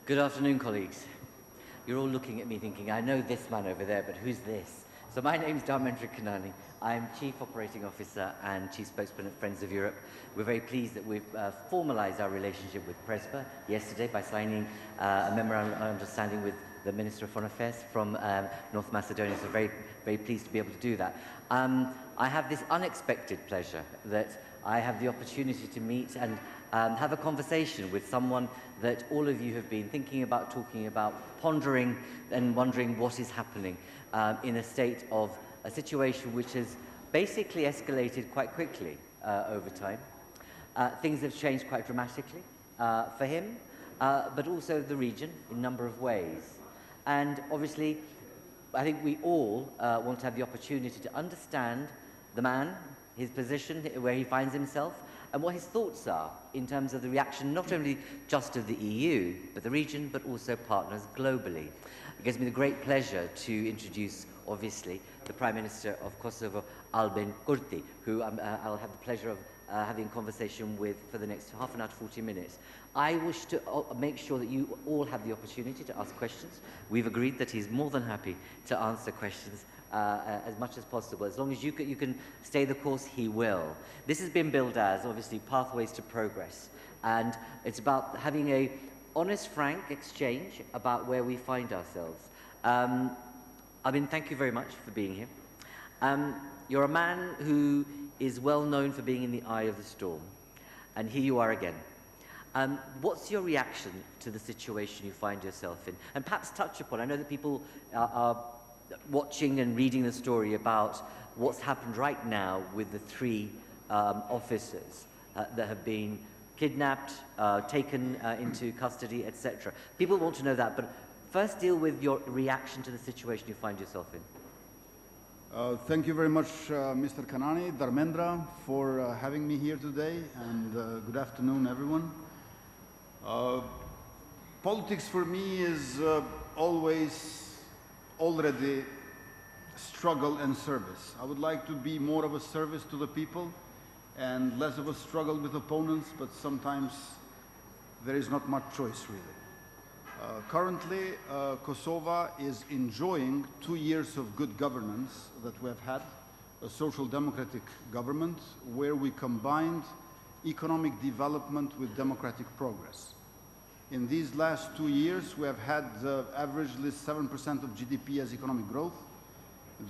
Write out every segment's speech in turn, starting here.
Good afternoon, colleagues. You're all looking at me thinking, I know this man over there, but who's this? So my name's Dharmendra Kanani. I'm Chief Operating Officer and Chief Spokesman at Friends of Europe. We're very pleased that we've formalized our relationship with Prespa yesterday by signing a memorandum of understanding with the Minister of Foreign Affairs from North Macedonia, so very, very pleased to be able to do that. I have this unexpected pleasure that I have the opportunity to meet and have a conversation with someone that all of you have been thinking about, talking about, pondering and wondering what is happening in a state of a situation which has basically escalated quite quickly over time. Things have changed quite dramatically for him, but also the region in a number of ways. And obviously, I think we all want to have the opportunity to understand the man, his position, where he finds himself, and what his thoughts are in terms of the reaction not only just of the EU, but the region, but also partners globally. It gives me the great pleasure to introduce, obviously, the Prime Minister of Kosovo, Albin Kurti, who I'll have the pleasure of having a conversation with for the next half an hour to 40 minutes. I wish to make sure that you all have the opportunity to ask questions. We've agreed that he's more than happy to answer questions as much as possible. As long as you can stay the course, he will. This has been billed as, obviously, Pathways to Progress. And it's about having a honest, frank exchange about where we find ourselves. Albin, thank you very much for being here. You're a man who is well known for being in the eye of the storm. And here you are again. What's your reaction to the situation you find yourself in? And perhaps touch upon, I know that people are watching and reading the story about what's happened right now with the three officers that have been kidnapped, taken into custody, etc. People want to know that, but first deal with your reaction to the situation you find yourself in. Thank you very much, Mr. Kanani, Dharmendra, for having me here today, and good afternoon, everyone. Politics for me is already struggle and service. I would like to be more of a service to the people and less of a struggle with opponents, but sometimes there is not much choice, really. Currently, Kosovo is enjoying 2 years of good governance that we have had, a social democratic government where we combined economic development with democratic progress. In these last 2 years, we have had averagely 7% of GDP as economic growth.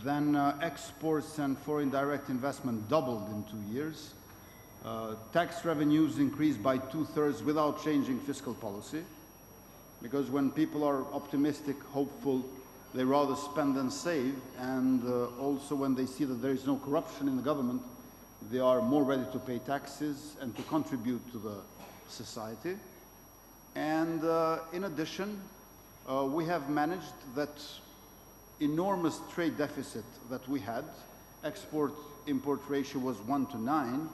Then exports and foreign direct investment doubled in 2 years. Tax revenues increased by 2/3 without changing fiscal policy. Because when people are optimistic, hopeful, they rather spend than save. And also when they see that there is no corruption in the government, they are more ready to pay taxes and to contribute to the society. And in addition, we have managed that enormous trade deficit that we had. Export-import ratio was 1 to 9,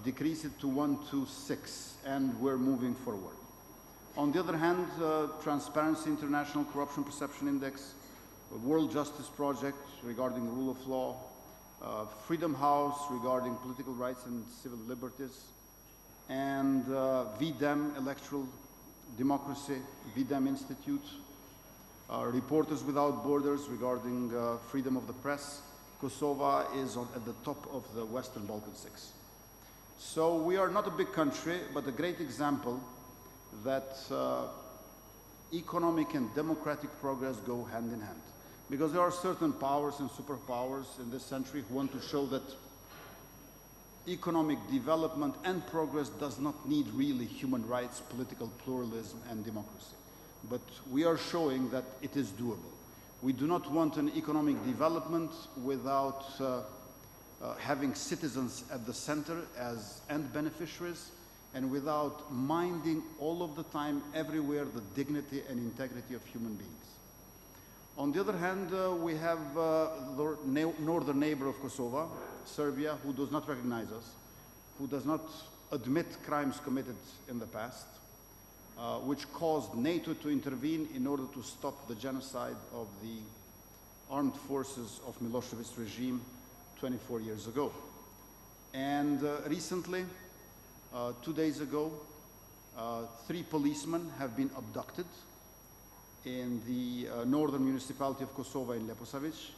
decreased it to 1 to 6, and we're moving forward. On the other hand, Transparency International Corruption Perception Index, World Justice Project regarding rule of law, Freedom House regarding political rights and civil liberties, and VDEM, Electoral Democracy, VDEM Institute, Reporters Without Borders regarding freedom of the press. Kosovo is at the top of the Western Balkan Six. So we are not a big country, but a great example that economic and democratic progress go hand in hand. Because there are certain powers and superpowers in this century who want to show that economic development and progress does not need really human rights, political pluralism, and democracy. But we are showing that it is doable. We do not want an economic development without having citizens at the center as end beneficiaries, and without minding all of the time, everywhere, the dignity and integrity of human beings. On the other hand, we have the northern neighbor of Kosovo, Serbia, who does not recognize us, who does not admit crimes committed in the past, which caused NATO to intervene in order to stop the genocide of the armed forces of Milosevic's regime 24 years ago. And recently, 2 days ago, 3 policemen have been abducted in the northern municipality of Kosovo in Leposavic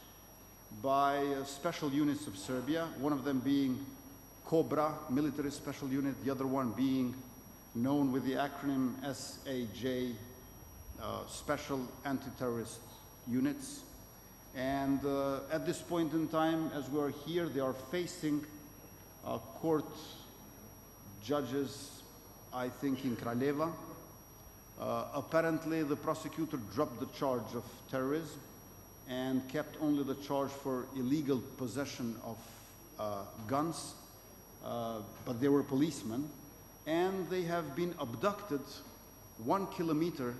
by special units of Serbia, one of them being Cobra military special unit, the other one being known with the acronym SAJ, Special Anti-Terrorist Units. And at this point in time, as we are here, they are facing court judges, I think, in Kraljevo. Apparently, the prosecutor dropped the charge of terrorism and kept only the charge for illegal possession of guns, but they were policemen, and they have been abducted 1 kilometer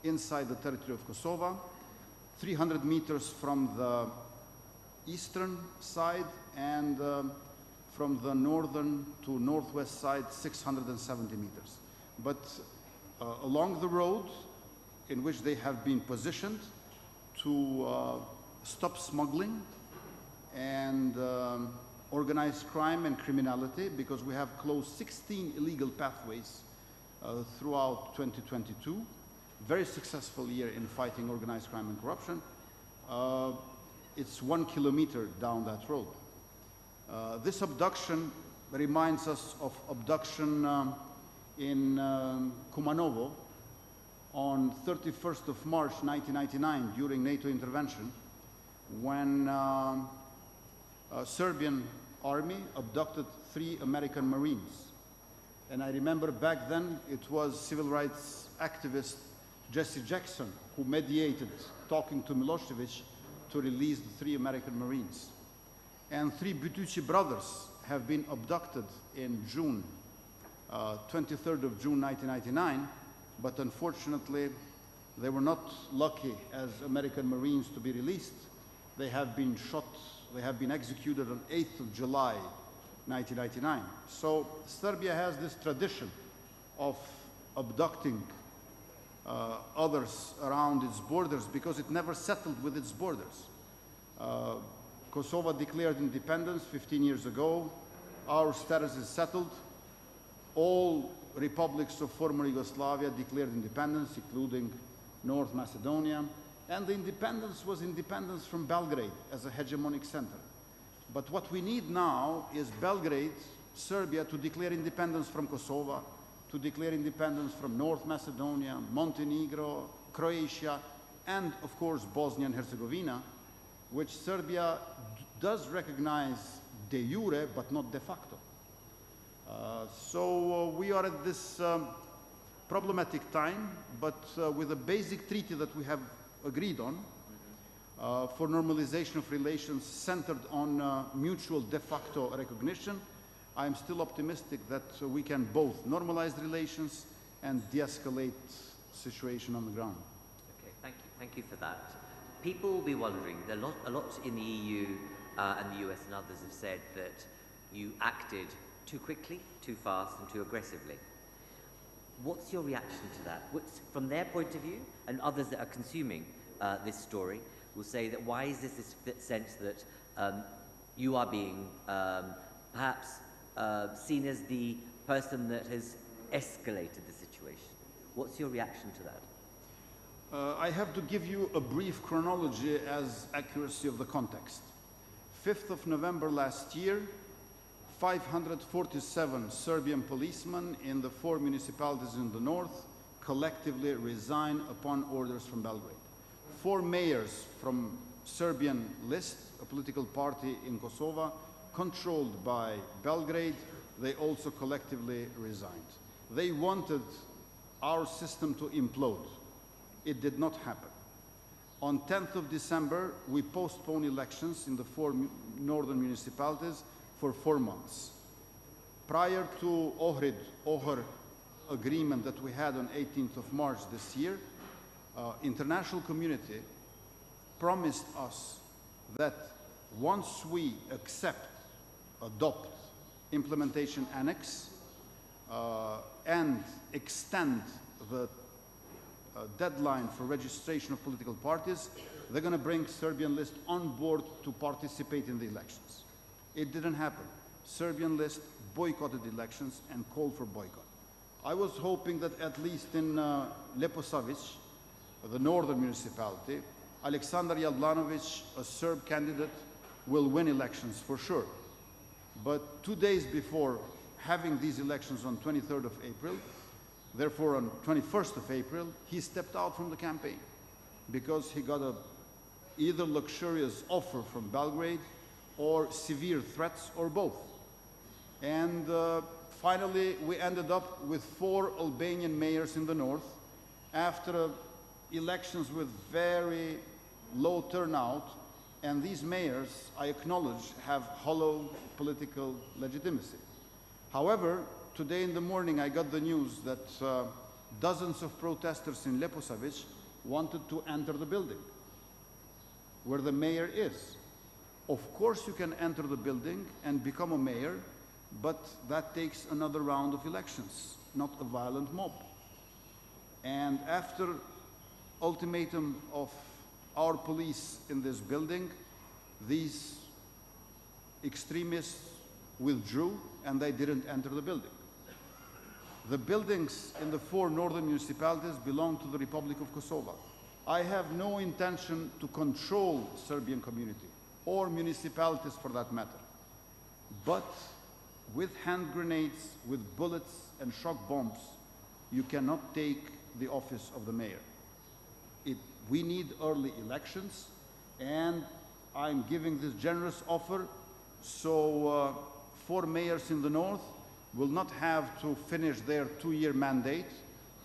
inside the territory of Kosovo, 300 meters from the eastern side, and from the northern to northwest side, 670 meters. But along the road in which they have been positioned to stop smuggling and organized crime and criminality, because we have closed 16 illegal pathways throughout 2022. Very successful year in fighting organized crime and corruption. It's 1 kilometer down that road. This abduction reminds us of abduction in Kumanovo on 31st of March 1999 during NATO intervention, when Serbian army abducted 3 American Marines. And I remember back then it was civil rights activist Jesse Jackson who mediated, talking to Milosevic, to release the 3 American Marines. And 3 Butuci brothers have been abducted in June, 23rd of June 1999, but unfortunately they were not lucky as American Marines to be released. They have been shot, they have been executed on 8th of July 1999. So Serbia has this tradition of abducting others around its borders because it never settled with its borders. Kosovo declared independence 15 years ago. Our status is settled. All republics of former Yugoslavia declared independence, including North Macedonia. And the independence was independence from Belgrade as a hegemonic center. But what we need now is Belgrade, Serbia, to declare independence from Kosovo, to declare independence from North Macedonia, Montenegro, Croatia, and of course Bosnia and Herzegovina, which Serbia does recognize de jure but not de facto. So we are at this problematic time, but with a basic treaty that we have agreed on for normalization of relations centered on mutual de facto recognition, I am still optimistic that we can both normalize relations and de-escalate situation on the ground. Okay, thank you for that. People will be wondering, a lot in the EU and the US and others have said that you acted too quickly, too fast and too aggressively. What's your reaction to that? From their point of view, and others that are consuming this story will say that why is this sense that you are being perhaps seen as the person that has escalated the situation? What's your reaction to that? I have to give you a brief chronology as accuracy of the context. 5th of November last year, 547 Serbian policemen in the 4 municipalities in the north collectively resigned upon orders from Belgrade. 4 mayors from Serbian list, a political party in Kosovo, controlled by Belgrade, they also collectively resigned. They wanted our system to implode. It did not happen. On 10th of December, we postponed elections in the 4 northern municipalities for 4 months. Prior to Ohrid agreement that we had on 18th of March this year, international community promised us that once we adopt implementation annex and extend the deadline for registration of political parties, they're going to bring Serbian list on board to participate in the elections. It didn't happen. Serbian list boycotted elections and called for boycott. I was hoping that at least in Leposavic, the northern municipality, Aleksandar Jablanovic, a Serb candidate, will win elections for sure. But 2 days before having these elections on 23rd of April, therefore on 21st of April, he stepped out from the campaign because he got a either luxurious offer from Belgrade or severe threats or both. And finally, we ended up with 4 Albanian mayors in the north after elections with very low turnout. And these mayors, I acknowledge, have hollow political legitimacy. However, today in the morning, I got the news that dozens of protesters in Leposavic wanted to enter the building where the mayor is. Of course, you can enter the building and become a mayor, but that takes another round of elections, not a violent mob. And after ultimatum of our police in this building, these extremists withdrew and they didn't enter the building. The buildings in the 4 northern municipalities belong to the Republic of Kosovo. I have no intention to control Serbian community or municipalities for that matter. But with hand grenades, with bullets and shock bombs, you cannot take the office of the mayor. We need early elections, and I'm giving this generous offer so 4 mayors in the north will not have to finish their 2-year mandate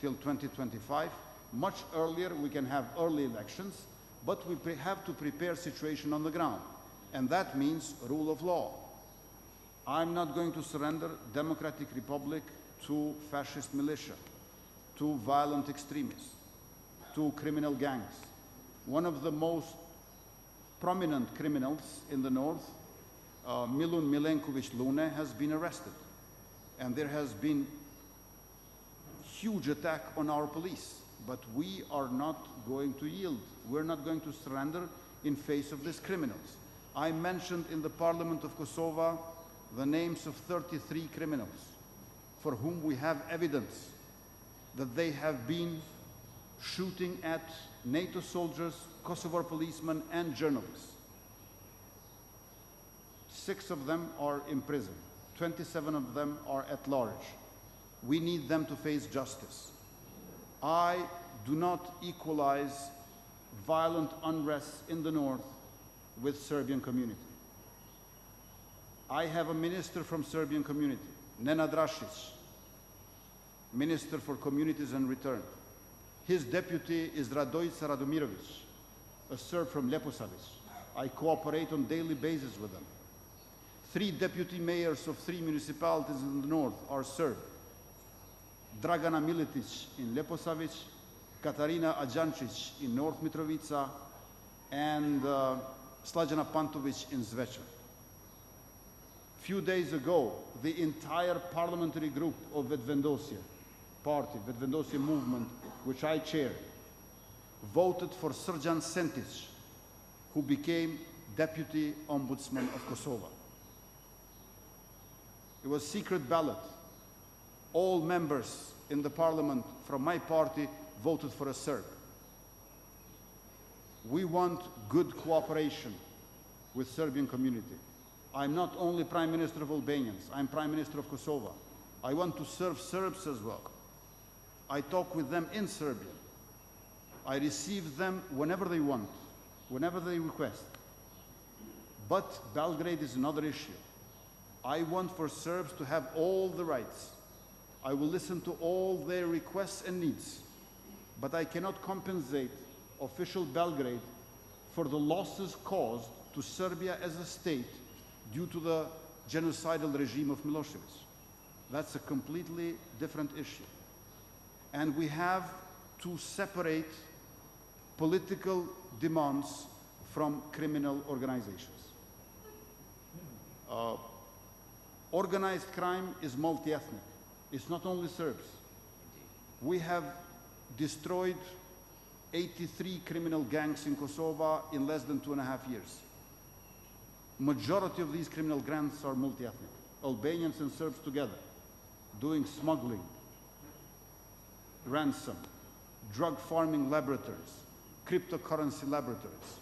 till 2025. Much earlier, we can have early elections, but we have to prepare situation on the ground, and that means rule of law. I'm not going to surrender Democratic Republic to fascist militia, to violent extremists, to criminal gangs. One of the most prominent criminals in the north, Milun Milenkovic Lune, has been arrested. And there has been huge attack on our police. But we are not going to yield. We're not going to surrender in face of these criminals. I mentioned in the Parliament of Kosovo the names of 33 criminals for whom we have evidence that they have been shooting at NATO soldiers, Kosovo policemen, and journalists. 6 of them are in prison. 27 of them are at large. We need them to face justice. I do not equalize violent unrest in the north with Serbian community. I have a minister from Serbian community, Nenad Rašić, Minister for Communities and Return. His deputy is Radojica Radomirovic, a Serb from Leposavic. I cooperate on a daily basis with them. 3 deputy mayors of 3 municipalities in the north are Serb. Dragana Miletic in Leposavic, Katarina Adjancic in North Mitrovica, and Slađana Pantovic in Zvečan. Few days ago, the entire parliamentary group of Vetvendosia party, Vetvendosia movement, which I chair, voted for Srđan Sentic, who became Deputy Ombudsman of Kosovo. It was secret ballot. All members in the parliament from my party voted for a Serb. We want good cooperation with Serbian community. I'm not only Prime Minister of Albanians, I'm Prime Minister of Kosovo. I want to serve Serbs as well. I talk with them in Serbian. I receive them whenever they want, whenever they request. But Belgrade is another issue. I want for Serbs to have all the rights. I will listen to all their requests and needs, but I cannot compensate official Belgrade for the losses caused to Serbia as a state due to the genocidal regime of Milosevic. That's a completely different issue. And we have to separate political demands from criminal organizations. Organized crime is multi-ethnic. It's not only Serbs. We have destroyed 83 criminal gangs in Kosovo in less than 2.5 years. Majority of these criminal gangs are multi-ethnic, Albanians and Serbs together, doing smuggling, ransom, drug farming laboratories, cryptocurrency laboratories.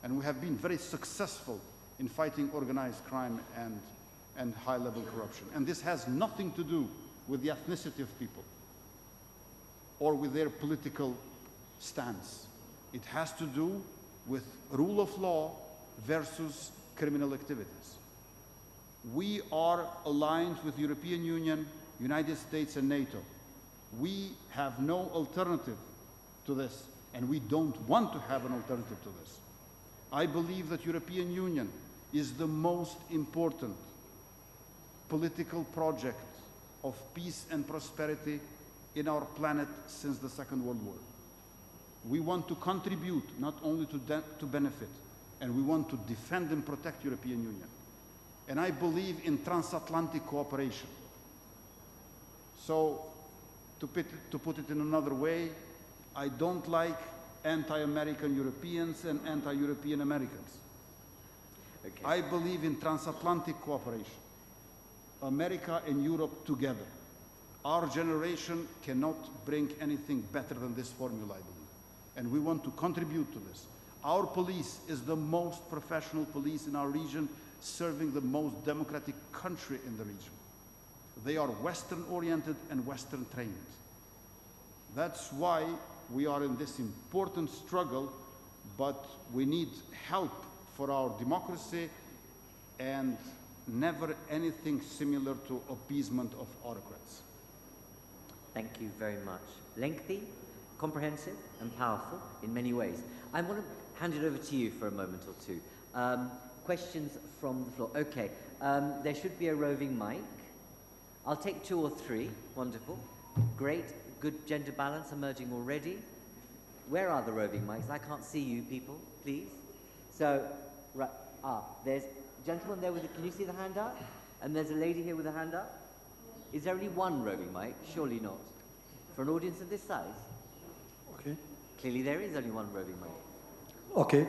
And we have been very successful in fighting organized crime and high-level corruption. And this has nothing to do with the ethnicity of people or with their political stance. It has to do with rule of law versus criminal activities. We are aligned with the European Union, United States, and NATO. We have no alternative to this, and we don't want to have an alternative to this. I believe that European Union is the most important political project of peace and prosperity in our planet since the Second World War. We want to contribute, not only to benefit, and we want to defend and protect European Union. And I believe in transatlantic cooperation. So, to put it in another way, I don't like anti-American Europeans and anti-European Americans. Okay. I believe in transatlantic cooperation. America and Europe together. Our generation cannot bring anything better than this formula, I believe. And we want to contribute to this. Our police is the most professional police in our region, serving the most democratic country in the region. They are Western-oriented and Western-trained. That's why we are in this important struggle, but we need help for our democracy and never anything similar to appeasement of autocrats. Thank you very much. Lengthy, comprehensive, and powerful in many ways. I want to hand it over to you for a moment or two. Questions from the floor. Okay, there should be a roving mic. I'll take 2 or 3. Wonderful. Great. Good gender balance emerging already. Where are the roving mics? I can't see you people, please. So, right, there's a gentleman there with a, can you see the hand up? And there's a lady here with a hand up. Is there only one roving mic? Surely not. For an audience of this size? Okay. Clearly there is only one roving mic. Okay.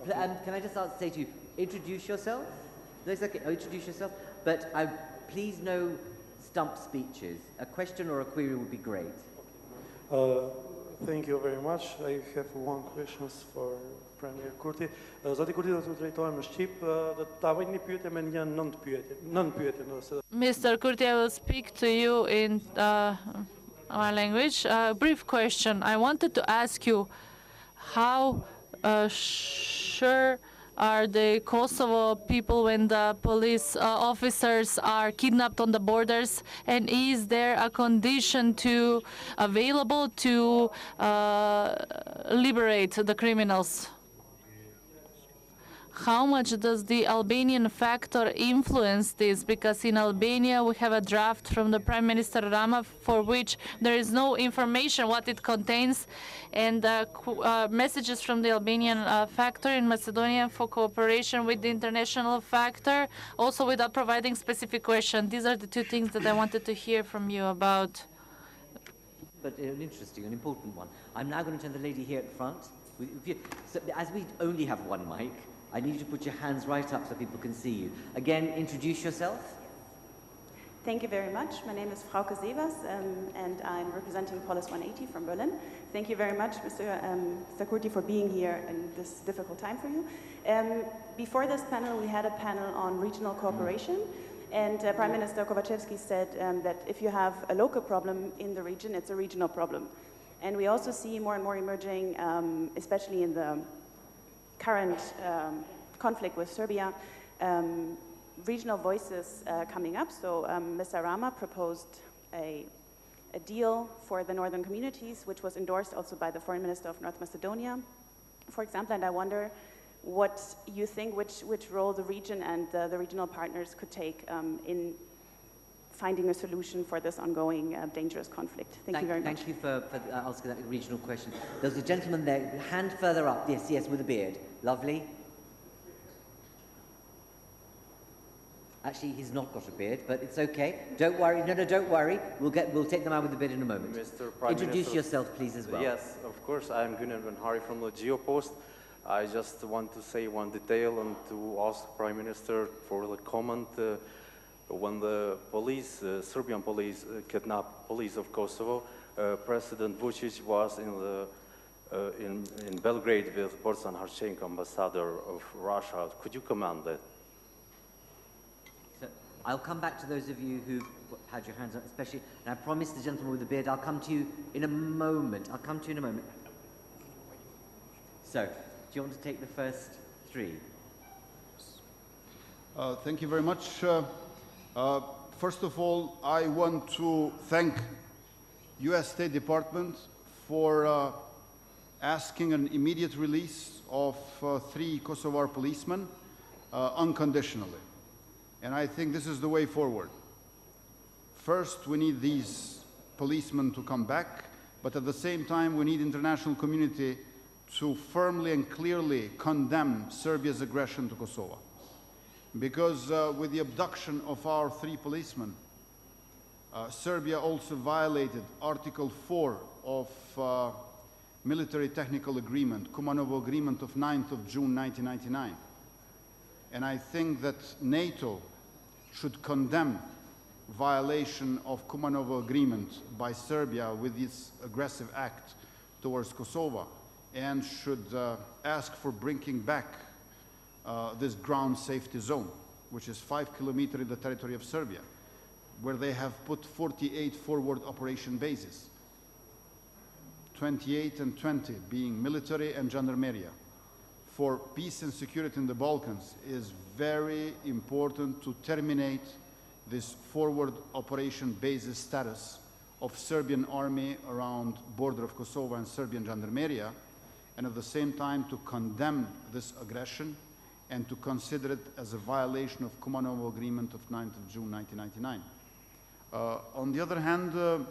Can I just say to you, introduce yourself? No, it's okay. Introduce yourself. But please no stump speeches. A question or a query would be great. Thank you very much. I have one question for Premier Kurti. Zoti Kurti do të drejtohem në Shqip, do të tavoj një pyetje me një nënt pyetje nëse. Mr. Kurti, I will speak to you in my language. Brief question. I wanted to ask you how sure are the Kosovo people when the police officers are kidnapped on the borders, and is there a condition available to liberate the criminals? How much does the Albanian factor influence this? Because in Albania we have a draft from the Prime Minister Rama for which there is no information what it contains, and messages from the Albanian factor in Macedonia for cooperation with the international factor, also without providing specific question. These are the 2 things that I wanted to hear from you about. But an interesting, an important one. I'm now going to turn the lady here at front. So, as we only have one mic, I need you to put your hands right up so people can see you. Again, introduce yourself. Thank you very much. My name is Frauke Severs, and I'm representing Polis 180 from Berlin. Thank you very much, Mr. Kurti, for being here in this difficult time for you. Before this panel, we had a panel on regional cooperation, and Prime Minister Kovacevski said that if you have a local problem in the region, it's a regional problem. And we also see more and more emerging, especially in the current conflict with Serbia, regional voices coming up. So Mr. Rama proposed a deal for the northern communities, which was endorsed also by the Foreign Minister of North Macedonia, for example. And I wonder what you think, which role the region and the regional partners could take in finding a solution for this ongoing dangerous conflict. Thank you very much. Thank you for asking that regional question. There's a gentleman there, hand further up. Yes, with a beard. Lovely. Actually, he's not got a beard, but it's okay. Don't worry. No, don't worry. We'll take them out with the beard in a moment. Mr. Prime Introduce Minister, yourself, please, as well. Yes, of course. I'm Gunnar Van Hari from the Geopost. I just want to say one detail and to ask the Prime Minister for the comment. When the police, Serbian police, kidnapped police of Kosovo, President Vučić was in Belgrade with Borsan Harchenko, ambassador of Russia. Could you comment that? So I'll come back to those of you who had your hands up, especially, and I promised the gentleman with the beard, I'll come to you in a moment. I'll come to you in a moment. So, do you want to take the first three? Thank you very much. First of all, I want to thank U.S. State Department for asking an immediate release of 3 Kosovar policemen unconditionally. And I think this is the way forward. First, we need these policemen to come back, but at the same time, we need international community to firmly and clearly condemn Serbia's aggression to Kosovo. Because with the abduction of our 3 policemen, Serbia also violated Article 4 of Military Technical Agreement, Kumanovo Agreement of 9th of June 1999. And I think that NATO should condemn violation of Kumanovo Agreement by Serbia with this aggressive act towards Kosovo, and should ask for bringing back this ground safety zone, which is 5 kilometers in the territory of Serbia, where they have put 48 forward operation bases, 28 and 20 being military and gendarmeria. For peace and security in the Balkans, it is very important to terminate this forward operation bases status of Serbian army around border of Kosovo and Serbian gendarmeria, and at the same time to condemn this aggression and to consider it as a violation of Kumanovo Agreement of 9th of June 1999. On the other hand,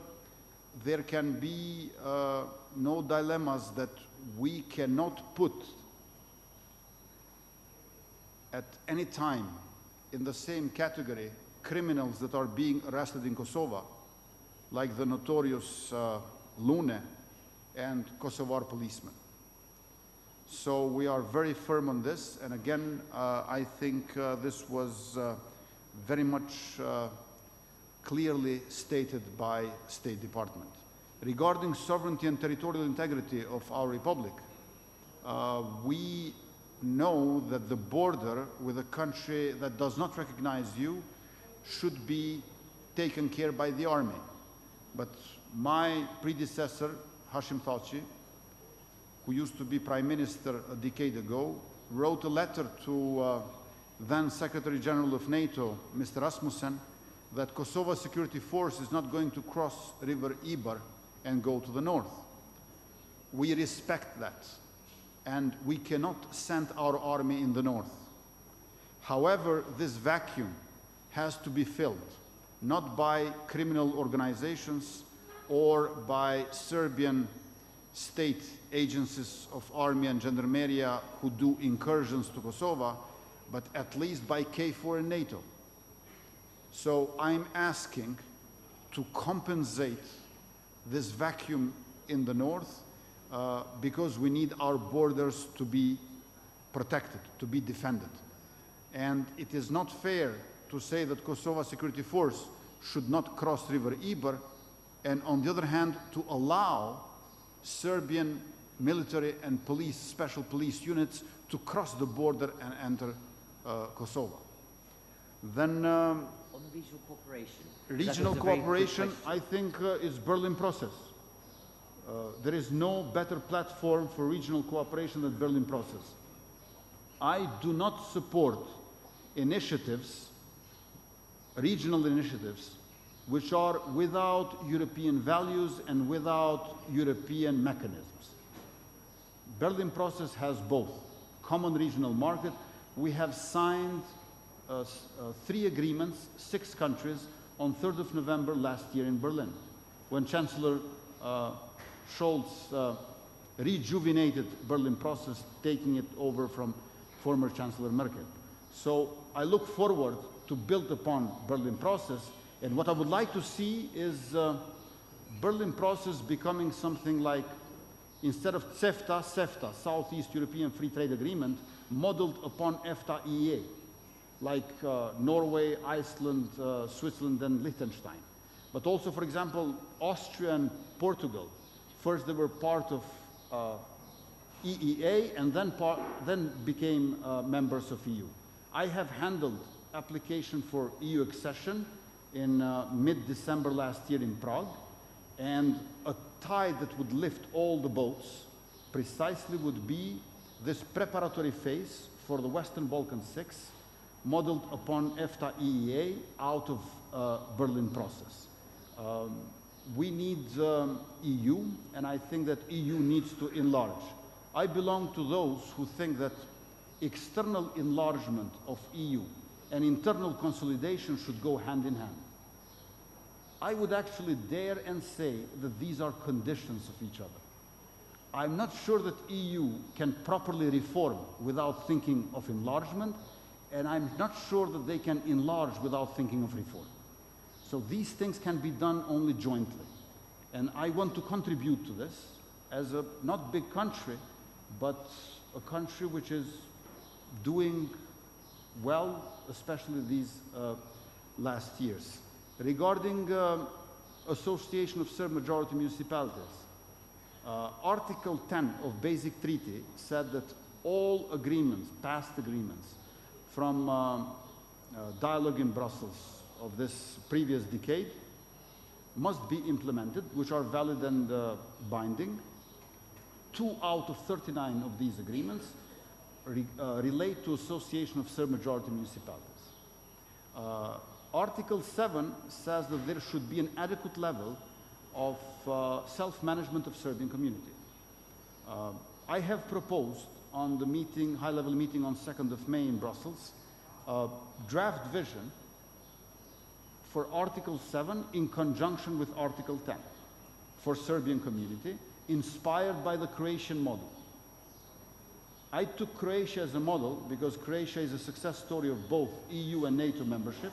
there can be no dilemmas that we cannot put at any time in the same category criminals that are being arrested in Kosovo, like the notorious Lune and Kosovar policemen. So we are very firm on this, and again, I think this was very much clearly stated by State Department. Regarding sovereignty and territorial integrity of our republic, we know that the border with a country that does not recognize you should be taken care by the army. But my predecessor, Hashim Thaçi, who used to be Prime Minister a decade ago, wrote a letter to then Secretary General of NATO, Mr. Rasmussen, that Kosovo Security Force is not going to cross River Ibar and go to the north. We respect that, and we cannot send our army in the north. However, this vacuum has to be filled, not by criminal organizations or by Serbian state agencies of army and gendarmeria who do incursions to Kosovo, but at least by KFOR and NATO. So I'm asking to compensate this vacuum in the north because we need our borders to be protected, to be defended. And it is not fair to say that Kosovo Security Force should not cross River Ibar, and on the other hand, to allow Serbian military and police, special police units to cross the border and enter Kosovo. Then on the regional cooperation. Regional cooperation, I think, is Berlin process. There is no better platform for regional cooperation than Berlin process. I do not support initiatives, regional initiatives, which are without European values and without European mechanisms. Berlin process has both. Common regional market. We have signed 3 agreements, 6 countries, on 3rd of November last year in Berlin, when Chancellor Scholz rejuvenated Berlin process, taking it over from former Chancellor Merkel. So I look forward to build upon Berlin process, and what I would like to see is Berlin process becoming something like, instead of CEFTA, Southeast European Free Trade Agreement, modeled upon EFTA-EEA. like Norway, Iceland, Switzerland, and Liechtenstein. But also, for example, Austria and Portugal. First, they were part of EEA and then became members of EU. I have handled application for EU accession in mid-December last year in Prague, and a tide that would lift all the boats precisely would be this preparatory phase for the Western Balkan 6, modeled upon EFTA EEA out of Berlin process. We need EU, and I think that EU needs to enlarge. I belong to those who think that external enlargement of EU and internal consolidation should go hand in hand. I would actually dare and say that these are conditions of each other. I'm not sure that EU can properly reform without thinking of enlargement, and I'm not sure that they can enlarge without thinking of reform. So these things can be done only jointly. And I want to contribute to this as a not big country, but a country which is doing well, especially these last years. Regarding Association of Serb Majority Municipalities, Article 10 of Basic Treaty said that all agreements, past agreements, from dialogue in Brussels of this previous decade must be implemented, which are valid and binding. 2 out of 39 of these agreements relate to Association of Serb Majority Municipalities. Article 7 says that there should be an adequate level of self-management of Serbian community. I have proposed on the meeting, high-level meeting on 2nd of May in Brussels, a draft vision for Article 7 in conjunction with Article 10 for Serbian community, inspired by the Croatian model. I took Croatia as a model because Croatia is a success story of both EU and NATO membership.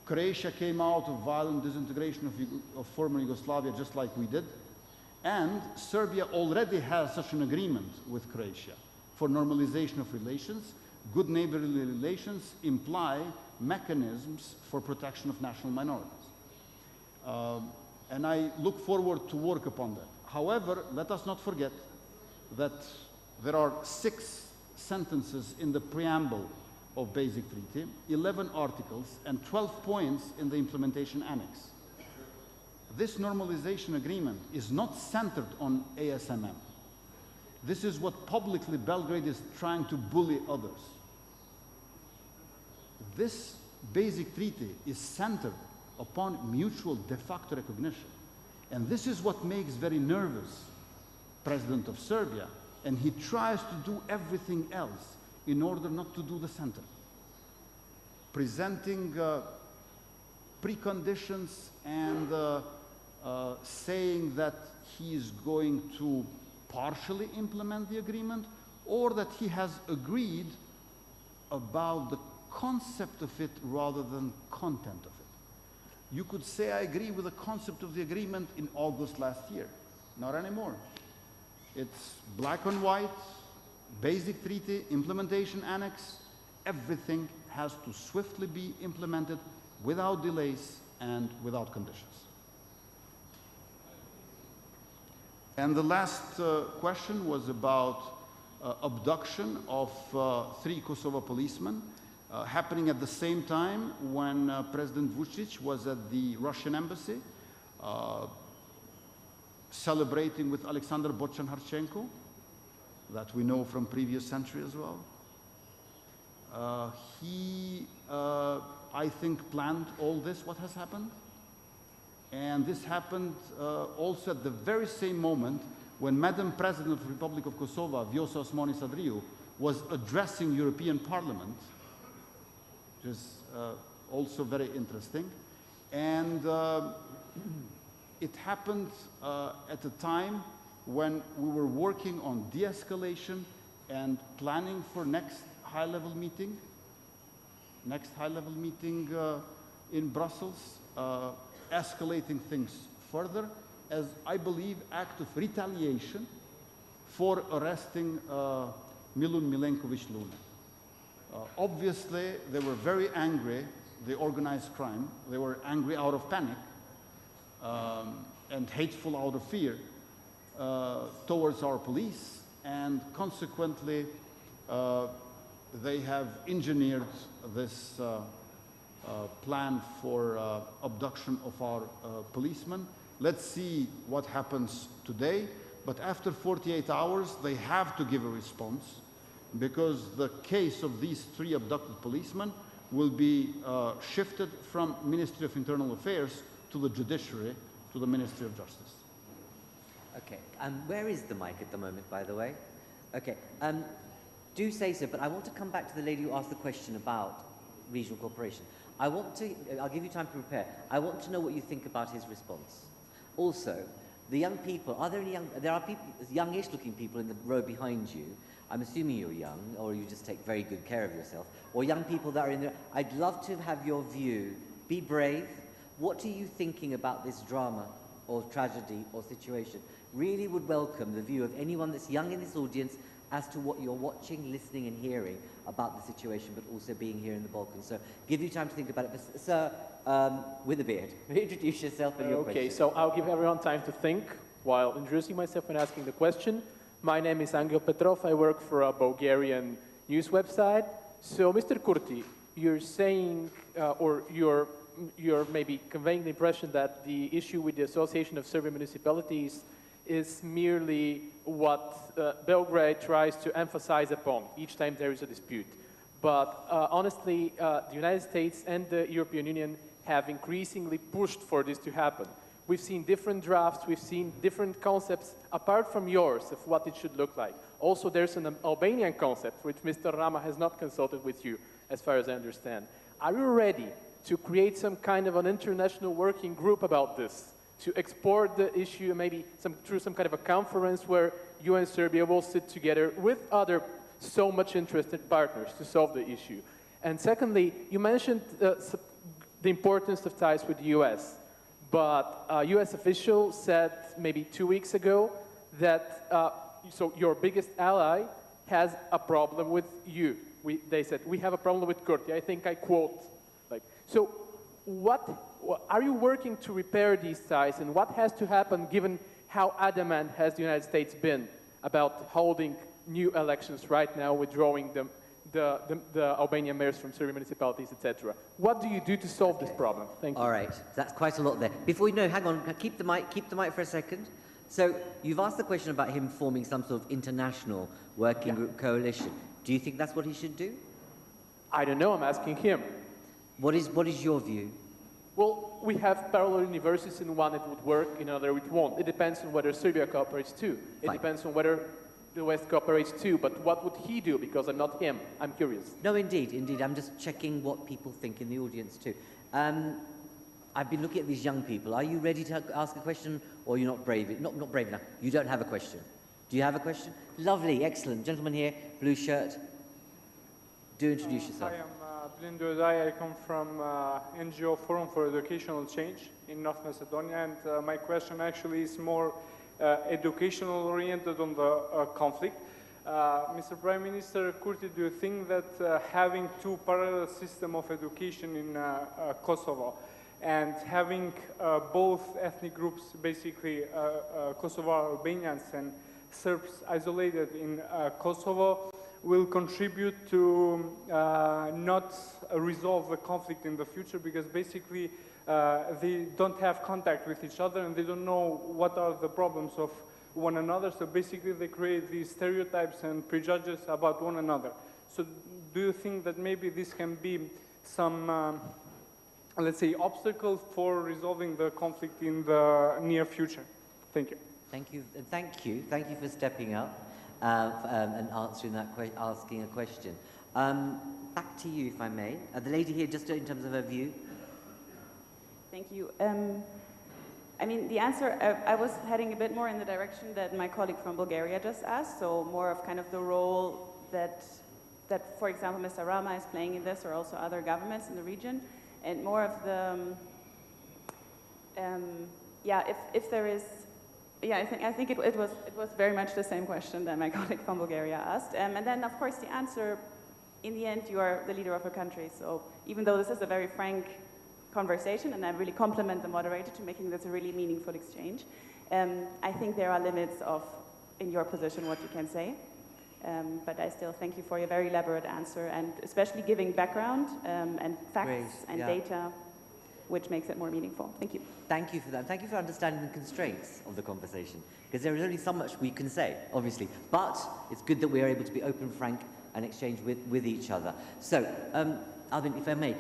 Croatia came out of violent disintegration of former Yugoslavia just like we did. And Serbia already has such an agreement with Croatia for normalization of relations. Good neighborly relations imply mechanisms for protection of national minorities. And I look forward to work upon that. However, let us not forget that there are 6 sentences in the preamble of Basic Treaty, 11 articles, and 12 points in the implementation annex. This normalization agreement is not centered on ASMM. This is what publicly Belgrade is trying to bully others. This Basic Treaty is centered upon mutual de facto recognition. And this is what makes very nervous President of Serbia, and he tries to do everything else in order not to do the center. Presenting preconditions and saying that he is going to partially implement the agreement, or that he has agreed about the concept of it rather than content of it. You could say I agree with the concept of the agreement in August last year. Not anymore. It's black and white, Basic Treaty, implementation annex. Everything has to swiftly be implemented without delays and without conditions. And the last question was about abduction of 3 Kosovo policemen happening at the same time when President Vučić was at the Russian embassy celebrating with Alexander Bochan-Harchenko, that we know from previous century as well. He, I think, planned all this, what has happened. And this happened also at the very same moment when Madam President of the Republic of Kosovo, Vjosa Osmani-Sadriou, was addressing European Parliament, which is also very interesting. And it happened at a time when we were working on de-escalation and planning for next high-level meeting in Brussels, escalating things further as, I believe, act of retaliation for arresting Milun Milenković Lune. Obviously, they were very angry, the organized crime. They were angry out of panic and hateful out of fear towards our police, and consequently, they have engineered this plan for abduction of our policemen. Let's see what happens today, but after 48 hours, they have to give a response, because the case of these 3 abducted policemen will be shifted from Ministry of Internal Affairs to the Judiciary, to the Ministry of Justice. Okay, where is the mic at the moment, by the way? Okay, do say so, but I want to come back to the lady who asked the question about regional cooperation. I'll give you time to prepare. I want to know what you think about his response. Also, the young people, there are people, youngish looking people in the row behind you. I'm assuming you're young, or you just take very good care of yourself, or young people that are in there. I'd love to have your view. Be brave. What are you thinking about this drama or tragedy or situation? Really would welcome the view of anyone that's young in this audience as to what you're watching, listening and hearing about the situation, but also being here in the Balkans. So give you time to think about it. But, sir, with a beard, introduce yourself and your question. Okay, so I'll give everyone time to think while introducing myself and asking the question. My name is Angel Petrov. I work for a Bulgarian news website. So, Mr. Kurti, you're saying, or you're maybe conveying the impression that the issue with the Association of Serbian Municipalities is merely what Belgrade tries to emphasize upon each time there is a dispute. But honestly, the United States and the European Union have increasingly pushed for this to happen. We've seen different drafts, we've seen different concepts apart from yours of what it should look like. Also, there's an Albanian concept which Mr. Rama has not consulted with you, as far as I understand. Are you ready to create some kind of an international working group about this, to export the issue maybe through some kind of a conference where you and Serbia will sit together with other so much interested partners to solve the issue? And secondly, you mentioned the importance of ties with the US, but a US official said maybe 2 weeks ago that so your biggest ally has a problem with you. They said, we have a problem with Kurti. I think I quote. So are you working to repair these ties, and what has to happen given how adamant has the United States been about holding new elections right now, withdrawing the Albanian mayors from Serbian municipalities, etc. What do you do to solve this problem? Thank you. All right, that's quite a lot there. Before you know, hang on, keep the mic for a second. So you've asked the question about him forming some sort of international working group coalition. Do you think that's what he should do? I don't know, I'm asking him. What is your view? Well, we have parallel universities. In one it would work, in another it won't. It depends on whether Serbia cooperates too. It depends on whether the West cooperates too. But what would he do? Because I'm not him. I'm curious. No, indeed. I'm just checking what people think in the audience too. I've been looking at these young people. Are you ready to ask a question, or you're not brave? Not brave enough. You don't have a question. Do you have a question? Lovely, excellent. Gentleman here, blue shirt. Do introduce yourself. Hi, I'm Dodai. I come from NGO Forum for Educational Change in North Macedonia, and my question actually is more educational oriented on the conflict. Mr. Prime Minister Kurti, do you think that having 2 parallel systems of education in Kosovo and having both ethnic groups, basically Kosovo Albanians and Serbs isolated in Kosovo, will contribute to not resolve the conflict in the future, because basically they don't have contact with each other and they don't know what are the problems of one another. So basically they create these stereotypes and prejudices about one another. So do you think that maybe this can be some, let's say, obstacle for resolving the conflict in the near future? Thank you. Thank you. Thank you for stepping up. And asking a question. Back to you, if I may. The lady here, just in terms of her view. Thank you. I mean, the answer, I was heading a bit more in the direction that my colleague from Bulgaria just asked, so more of kind of the role that for example, Mr. Rama is playing in this, or also other governments in the region, and more of the, if there is, I think it was very much the same question that my colleague from Bulgaria asked. And then, of course, the answer in the end, you are the leader of a country. So even though this is a very frank conversation, and I really compliment the moderator to making this a really meaningful exchange, I think there are limits of, in your position, what you can say. But I still thank you for your very elaborate answer, and especially giving background and facts and data, which makes it more meaningful. Thank you. Thank you for that. Thank you for understanding the constraints of the conversation, because there is only so much we can say, obviously. But it's good that we are able to be open, frank, and exchange with each other. So, Albin, if I may,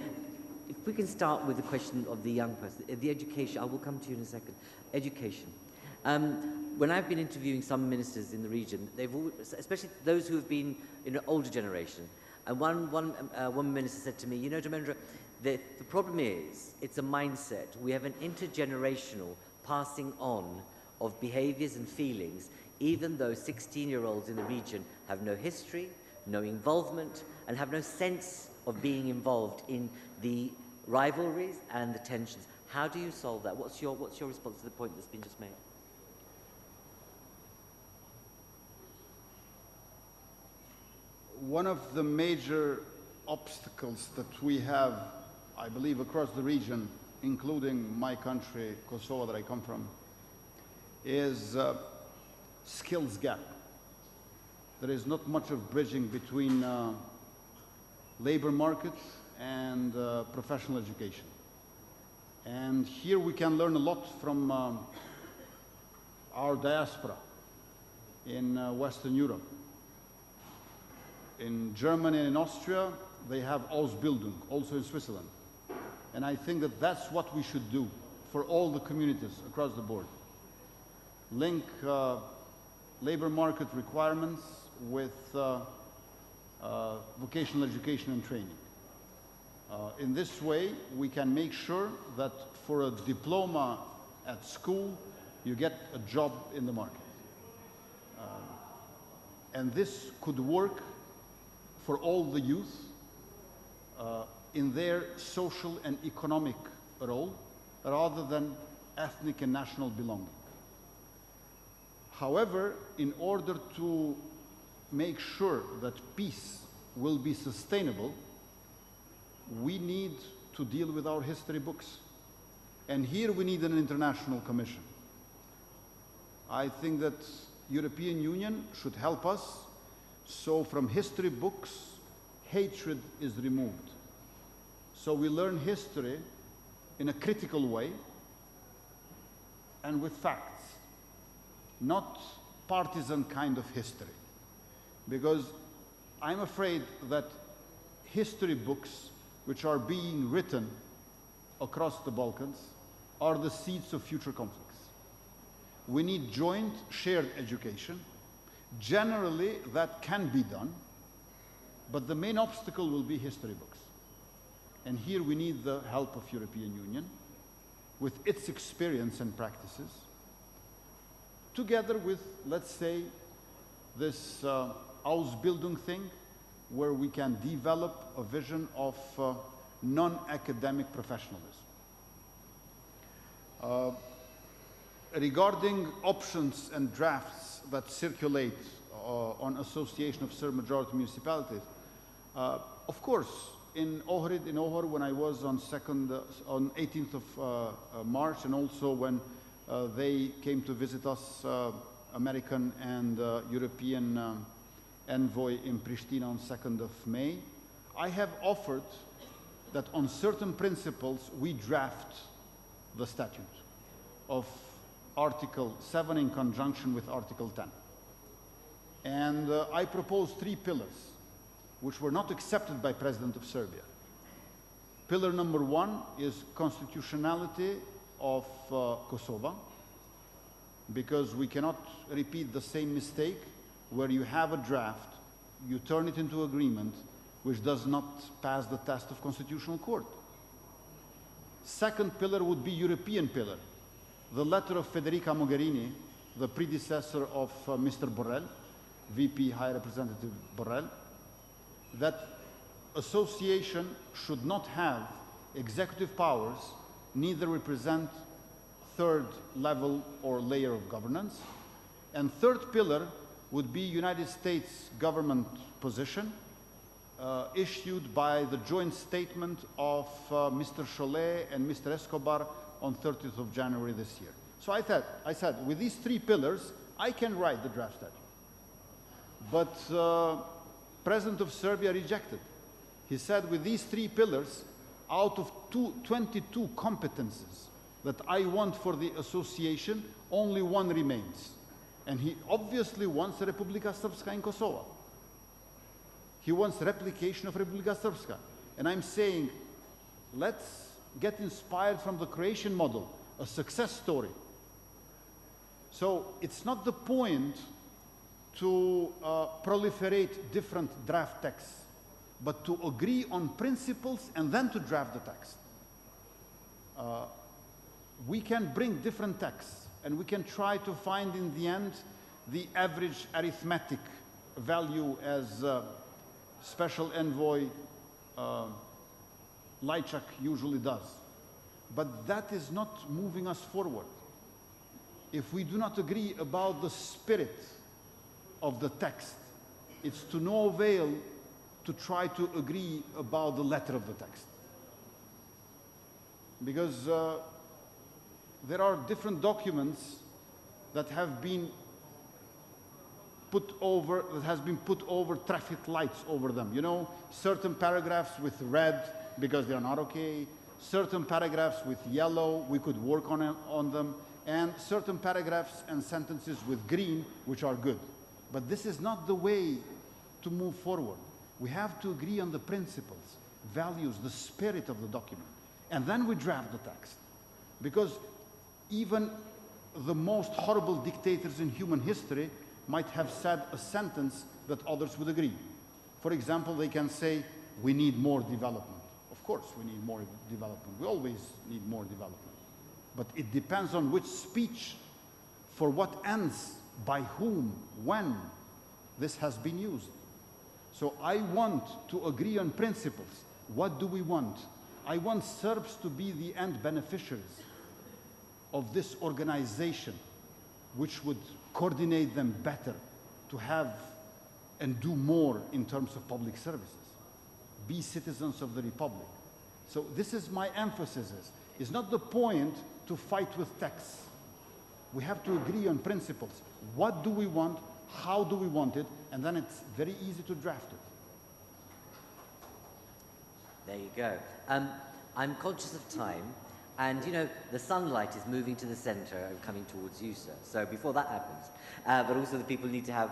if we can start with the question of the young person, the education. I will come to you in a second. Education. When I've been interviewing some ministers in the region, they've all, especially those who have been in an older generation, and one minister said to me, you know, Dharmendra, the problem is, it's a mindset. We have an intergenerational passing on of behaviors and feelings, even though 16-year-olds in the region have no history, no involvement, and have no sense of being involved in the rivalries and the tensions. How do you solve that? What's your response to the point that's been just made? One of the major obstacles that we have, I believe, across the region, including my country, Kosovo, that I come from, is skills gap. There is not much of bridging between labor market and professional education. And here we can learn a lot from our diaspora in Western Europe. In Germany and in Austria, they have Ausbildung, also in Switzerland. And I think that that's what we should do for all the communities across the board. Link labor market requirements with vocational education and training. In this way, we can make sure that for a diploma at school, you get a job in the market. And this could work for all the youth in their social and economic role, rather than ethnic and national belonging. However, in order to make sure that peace will be sustainable, we need to deal with our history books. And here we need an international commission. I think that European Union should help us, so from history books, hatred is removed. So we learn history in a critical way and with facts, not partisan kind of history. Because I'm afraid that history books which are being written across the Balkans are the seeds of future conflicts. We need joint, shared education. Generally, that can be done, but the main obstacle will be history books. And here we need the help of European Union with its experience and practices, together with, let's say, this Ausbildung thing, where we can develop a vision of non-academic professionalism. Regarding options and drafts that circulate on Association of Serb Majority Municipalities, of course, in Ohrid, when I was on 18th of March, and also when they came to visit us, American and European envoy in Pristina on 2nd of May, I have offered that on certain principles we draft the statute of Article 7 in conjunction with Article 10. And I proposed 3 pillars, which were not accepted by President of Serbia. Pillar number 1 is constitutionality of Kosovo, because we cannot repeat the same mistake where you have a draft, you turn it into agreement, which does not pass the test of Constitutional Court. Second pillar would be European pillar. The letter of Federica Mogherini, the predecessor of Mr. Borrell, VP High Representative Borrell, that association should not have executive powers, neither represent third level or layer of governance. And third pillar would be United States government position, issued by the joint statement of Mr. Cholet and Mr. Escobar on 30th of January this year. So I said, with these 3 pillars, I can write the draft statute. But President of Serbia rejected. He said, with these 3 pillars, out of 22 competences that I want for the association, only 1 remains. And he obviously wants a Republika Srpska in Kosovo. He wants replication of Republika Srpska. And I'm saying, let's get inspired from the Croatian model, a success story. So it's not the point to proliferate different draft texts, but to agree on principles and then to draft the text. We can bring different texts, and we can try to find in the end the average arithmetic value, as Special Envoy Lajčák usually does. But that is not moving us forward. If we do not agree about the spirit of the text, it's to no avail to try to agree about the letter of the text. Because there are different documents that have been put over traffic lights over them. You know, certain paragraphs with red because they are not okay, certain paragraphs with yellow, we could work on them, and certain paragraphs and sentences with green, which are good. But this is not the way to move forward. We have to agree on the principles, values, the spirit of the document, and then we draft the text. Because even the most horrible dictators in human history might have said a sentence that others would agree. For example, they can say, we need more development. Of course, we need more development. We always need more development. But it depends on which speech, for what ends, by whom, when this has been used. So I want to agree on principles. What do we want? I want Serbs to be the end beneficiaries of this organization, which would coordinate them better to have and do more in terms of public services. Be citizens of the Republic. So this is my emphasis. It's not the point to fight with texts. We have to agree on principles. What do we want? How do we want it? And then it's very easy to draft it. There you go. I'm conscious of time, and you know, the sunlight is moving to the center and coming towards you, sir. So before that happens, but also the people need to have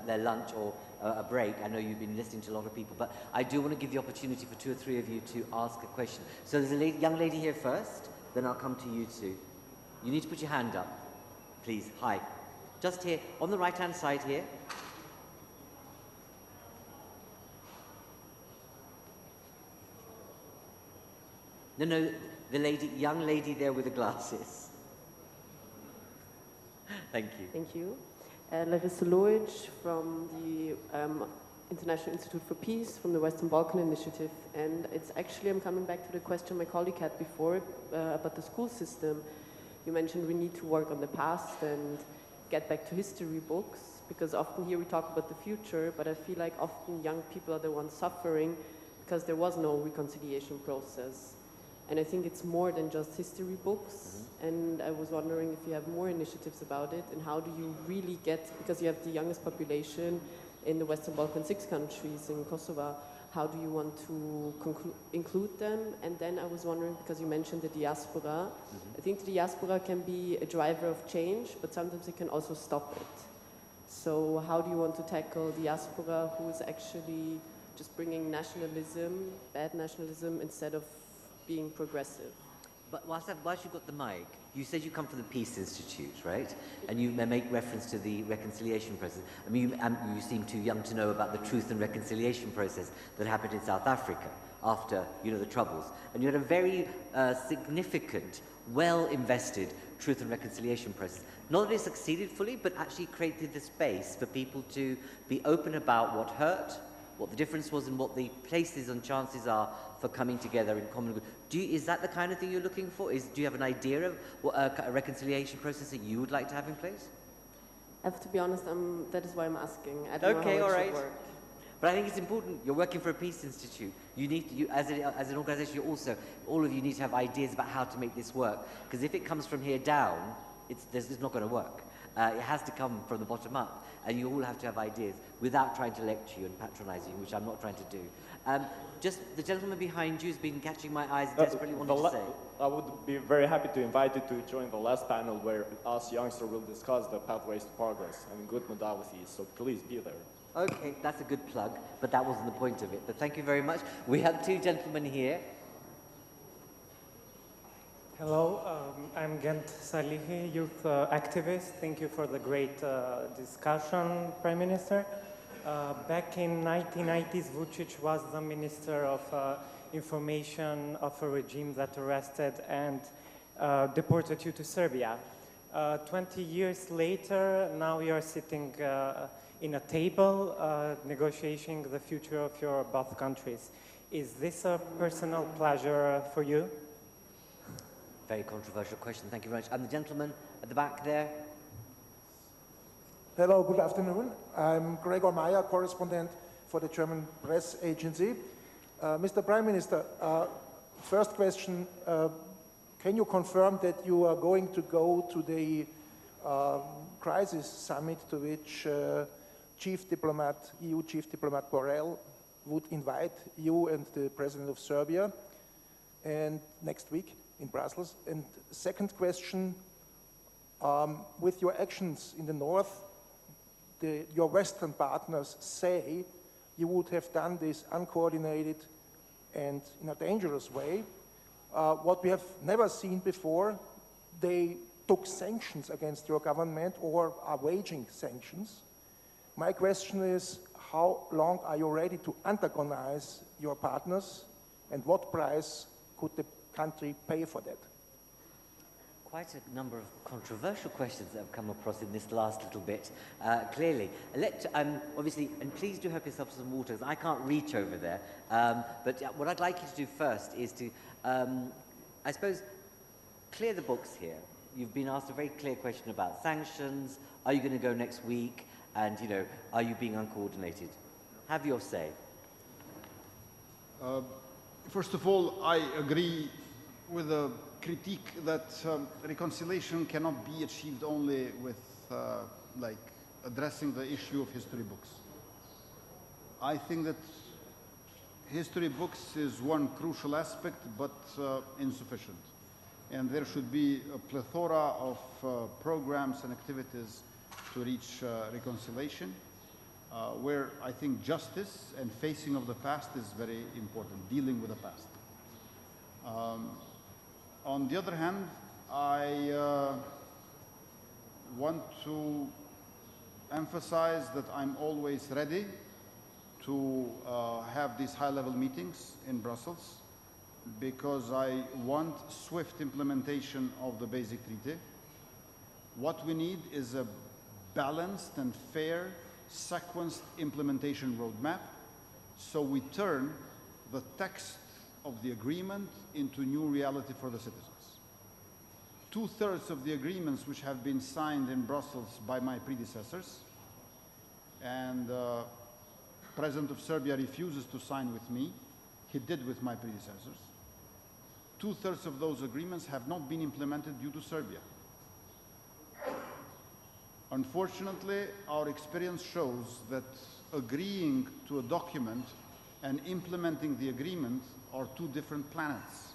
their lunch or a break. I know you've been listening to a lot of people, but I do want to give the opportunity for 2 or 3 of you to ask a question. So there's a young lady here first, then I'll come to you two. You need to put your hand up, please. Hi. Just here, on the right-hand side here. No, the young lady there with the glasses. Thank you. Thank you. Larissa Lojic from the International Institute for Peace, from the Western Balkan Initiative. And it's actually, I'm coming back to the question my colleague had before about the school system. You mentioned we need to work on the past and get back to history books, because often here we talk about the future, but I feel like often young people are the ones suffering because there was no reconciliation process. And I think it's more than just history books. And I was wondering if you have more initiatives about it, and how do you really get, because you have the youngest population in the Western Balkan 6 countries, in Kosovo, how do you want to include them? And then I was wondering, because you mentioned the diaspora, I think the diaspora can be a driver of change, but sometimes it can also stop it. So how do you want to tackle diaspora who is actually just bringing nationalism, bad nationalism, instead of being progressive? But whilst you've got the mic, you said you come from the Peace Institute, right? And you make reference to the reconciliation process. I mean, you seem too young to know about the truth and reconciliation process that happened in South Africa after, you know, the Troubles. And you had a very significant, well-invested truth and reconciliation process. Not that it succeeded fully, but actually created the space for people to be open about what hurt, what the difference was, and what the places and chances are for coming together in common good. Is that the kind of thing you're looking for? Do you have an idea of what a reconciliation process that you would like to have in place? I have to be honest, that is why I'm asking. I don't know how it should work. But I think it's important. You're working for a peace institute. You need, as an organisation, you also, all of you need to have ideas about how to make this work. Because if it comes from here down, it's not going to work. It has to come from the bottom up, and you all have to have ideas without trying to lecture you and patronise you, which I'm not trying to do. Just the gentleman behind you has been catching my eyes and desperately wanted to say. I would be very happy to invite you to join the last panel where us youngsters will discuss the pathways to progress and good modalities, so please be there. Okay, that's a good plug, but that wasn't the point of it. But thank you very much. We have two gentlemen here. Hello, I'm Gent Salihi, youth activist. Thank you for the great discussion, Prime Minister. Back in 1990s, Vučić was the Minister of Information of a regime that arrested and deported you to Serbia. 20 years later, now you are sitting in a table negotiating the future of your both countries. Is this a personal pleasure for you? Very controversial question. Thank you very much. And the gentleman at the back there. Hello, good afternoon. I'm Gregor Meyer, correspondent for the German press agency. Mr. Prime Minister, first question, can you confirm that you are going to go to the crisis summit to which EU Chief Diplomat Borrell would invite you and the President of Serbia and next week in Brussels? And second question, with your actions in the north, your Western partners say you would have done this uncoordinated and in a dangerous way. What we have never seen before, they took sanctions against your government or are waging sanctions. My question is, how long are you ready to antagonize your partners, and what price could the country pay for that? Quite a number of controversial questions that have come across in this last little bit, clearly. Obviously, and please do help yourself to some water, because I can't reach over there. But what I'd like you to do first is to, I suppose, clear the books here. You've been asked a very clear question about sanctions. Are you going to go next week? And, you know, are you being uncoordinated? Have your say. First of all, I agree with the critique that reconciliation cannot be achieved only with like addressing the issue of history books. I think that history books is one crucial aspect, but insufficient. And there should be a plethora of programs and activities to reach reconciliation, where I think justice and facing of the past is very important, dealing with the past. On the other hand, I want to emphasize that I'm always ready to have these high-level meetings in Brussels, because I want swift implementation of the basic treaty. What we need is a balanced and fair, sequenced implementation roadmap, so we turn the text of the agreement into new reality for the citizens. 2/3 of the agreements which have been signed in Brussels by my predecessors, and President of Serbia refuses to sign with me, he did with my predecessors. 2/3 of those agreements have not been implemented due to Serbia. Unfortunately, our experience shows that agreeing to a document and implementing the agreement are two different planets.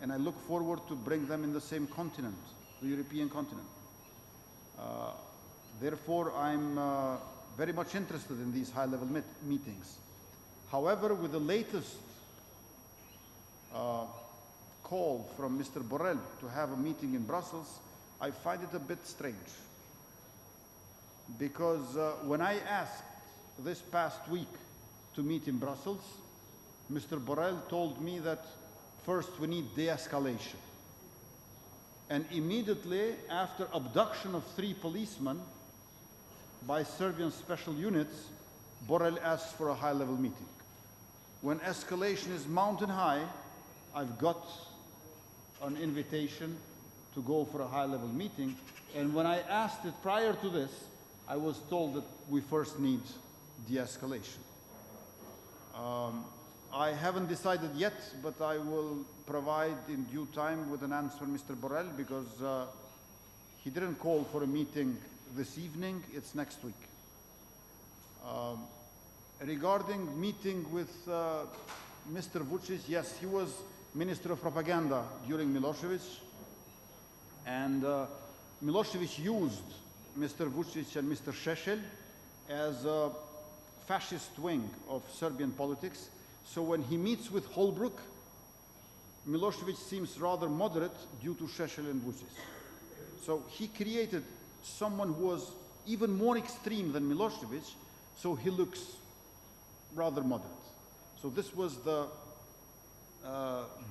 And I look forward to bring them in the same continent, the European continent. Therefore, I'm very much interested in these high-level meetings. However, with the latest call from Mr. Borrell to have a meeting in Brussels, I find it a bit strange. Because when I asked this past week to meet in Brussels, Mr. Borrell told me that first we need de-escalation. And immediately after abduction of 3 policemen by Serbian special units, Borrell asks for a high-level meeting. When escalation is mountain high, I've got an invitation to go for a high-level meeting. And when I asked it prior to this, I was told that we first need de-escalation. I haven't decided yet, but I will provide in due time with an answer, Mr. Borrell, because he didn't call for a meeting this evening, it's next week. Regarding meeting with Mr. Vučić, yes, he was Minister of Propaganda during Milosevic, and Milosevic used Mr. Vučić and Mr. Šešelj as a fascist wing of Serbian politics. So when he meets with Holbrooke, Milosevic seems rather moderate due to Šešelj and Vučić. So he created someone who was even more extreme than Milosevic, so he looks rather moderate. So this was the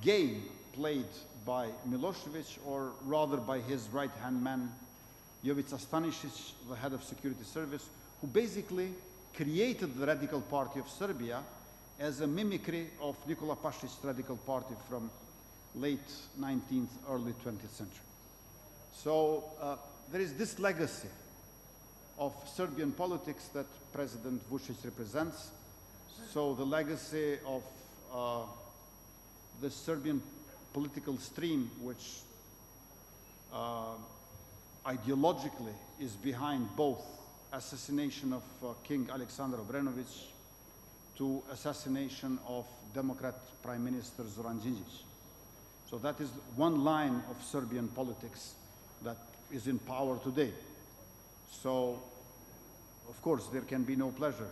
game played by Milosevic, or rather by his right-hand man, Jovica Stanisic, the head of security service, who basically created the Radical Party of Serbia as a mimicry of Nikola Pašic's Radical Party from late 19th, early 20th century. So there is this legacy of Serbian politics that President Vučić represents. So the legacy of the Serbian political stream, which ideologically is behind both assassination of King Aleksandar Obrenović to assassination of Democrat Prime Minister Zoran Đinđić. So that is one line of Serbian politics that is in power today. So, of course, there can be no pleasure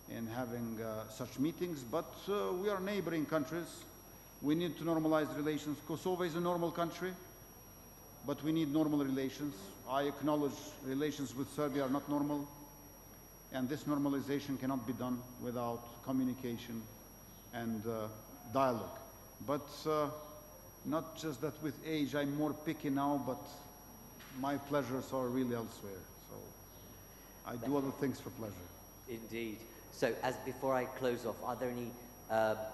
in having such meetings, but we are neighboring countries. We need to normalize relations. Kosovo is a normal country, but we need normal relations. I acknowledge relations with Serbia are not normal, and this normalization cannot be done without communication and dialogue. But not just that with age, I'm more picky now, but my pleasures are really elsewhere. So I do other things for pleasure. Indeed. So as before I close off, are there any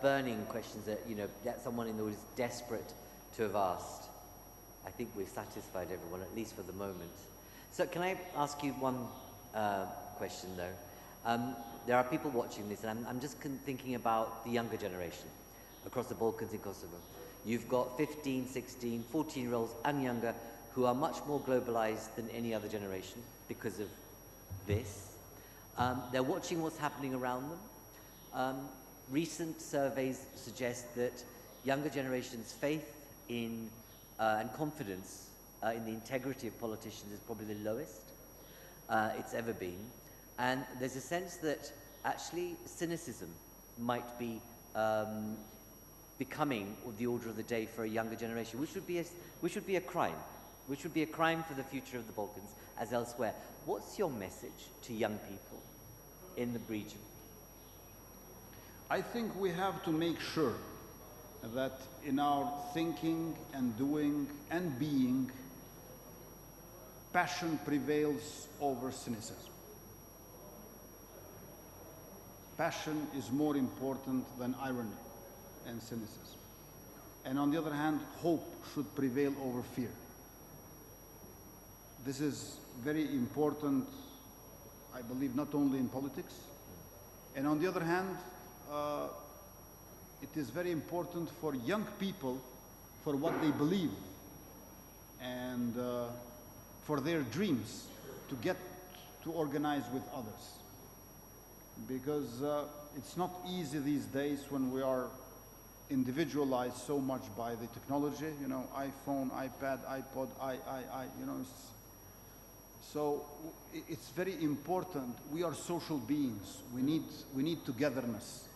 burning questions that, that someone in the audience is desperate to have asked? I think we've satisfied everyone, at least for the moment. So can I ask you one question, though? There are people watching this, and I'm just thinking about the younger generation across the Balkans in Kosovo. You've got 15, 16, 14-year-olds and younger who are much more globalized than any other generation because of this. They're watching what's happening around them. Recent surveys suggest that younger generations' faith in and confidence in the integrity of politicians is probably the lowest it's ever been. And there's a sense that actually cynicism might be becoming the order of the day for a younger generation, which would be a crime. Which would be a crime for the future of the Balkans as elsewhere. What's your message to young people in the region? I think we have to make sure that in our thinking and doing and being, passion prevails over cynicism. Passion is more important than irony and cynicism. And on the other hand, hope should prevail over fear. This is very important, I believe, not only in politics. And on the other hand, it is very important for young people, for what they believe and for their dreams, to get to organize with others. Because it's not easy these days when we are individualized so much by the technology, iPhone, iPad, iPod, so it's very important. We are social beings. We need togetherness.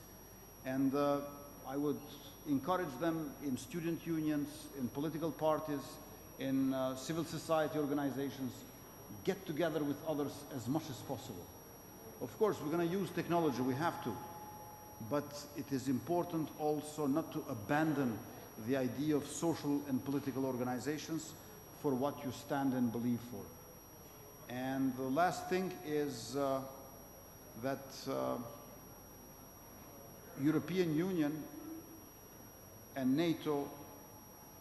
And I would encourage them in student unions, in political parties, in civil society organizations, get together with others as much as possible. Of course, we're going to use technology, we have to. But it is important also not to abandon the idea of social and political organizations for what you stand and believe for. And the last thing is that European Union and NATO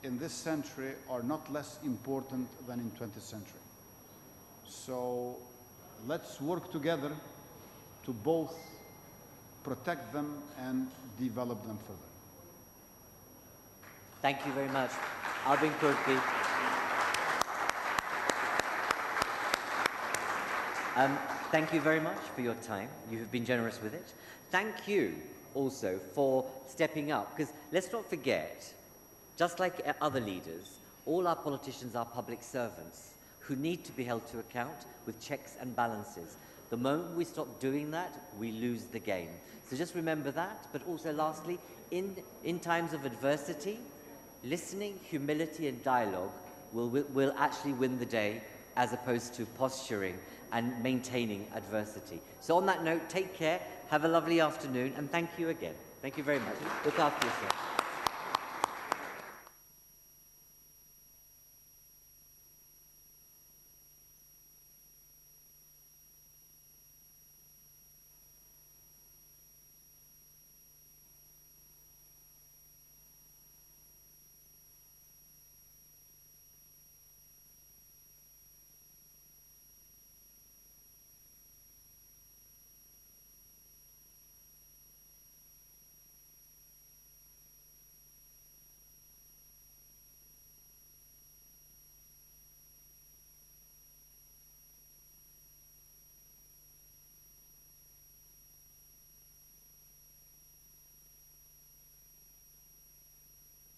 in this century are not less important than in 20th century. So let's work together to both protect them and develop them further. Thank you very much. Albin Kurti. Thank you very much for your time. You have been generous with it. Thank you also for stepping up, because let's not forget, just like other leaders, all our politicians are public servants who need to be held to account with checks and balances. The moment we stop doing that, we lose the game. So just remember that, but also lastly, in times of adversity, listening, humility and dialogue will actually win the day, as opposed to posturing and maintaining adversity. So on that note, take care, have a lovely afternoon, and thank you again. Thank you very much. Look after yourself.